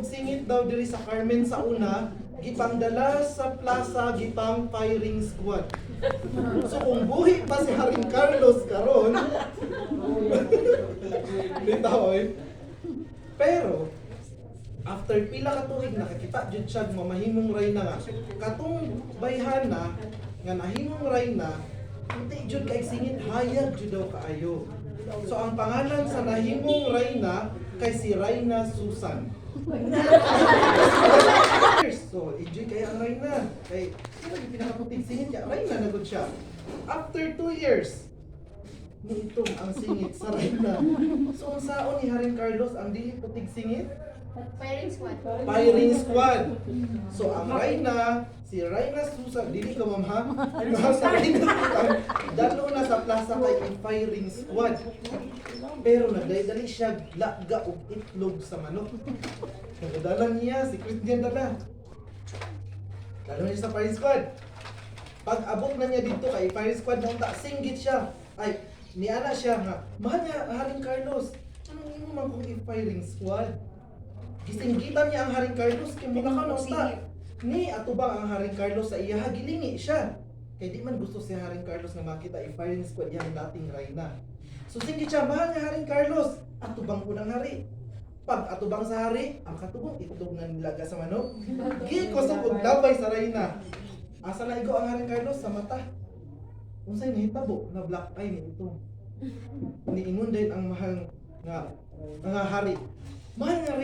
og singit daw diri sa Carmen sa una, gipangdala sa plaza gipang firing squad. So kung buhi pa si Haring Carlos karon, bitaw eh. Pero after pila ka tuig nakakita jud siya mamahimong rayna nga. Katong bayhana nga nahimong rayna, hindi jud kay singit hayag jud daw kaayo. So ang pangalan sa nahimong rayna kay si Rayna Susan. So, enjoy kaya ang Rayna. Kay, sino yung pinakaputing singit niya? Rayna na good siya. After 2 years, niitong ang singit sa Rayna. So, ang saon ni Haring Carlos, ang dili putig singit? Firing squad. Firing squad. So, ang Rayna, si Rayna Susan, dili ko ma'am ha? Sa Rayna Susan, dalo na sa plaza kay ang firing squad. Pero nagdali siya lagga og itlog sa manok. Nagdala niya, si Christian dala. Dala niya sa firing squad. Pag abot na niya dito kay firing squad na unta, singgit siya. Ay, niana siya nga, mahal niya, Haring Carlos, anong imo man kung i-firing squad? Gisinggitan niya ang Haring Carlos, kay muna ka na unta. Ni atubang ang Haring Carlos sa iya, gilingi siya. Kay di man gusto si Haring Carlos na makita i-firing squad yang dating Rayna. So singgit siya, mahal niya Haring Carlos, atubang unang hari. Pag atubang sa hari, ang katubang itlog na nilaga sa manok. Gikosog og labay sa Rayna. Asa na igo ang Haring Carlos sa mata. Unsay nahitabo na black eye ni ito. Niingon din ang mahal nga hari. Mahal nga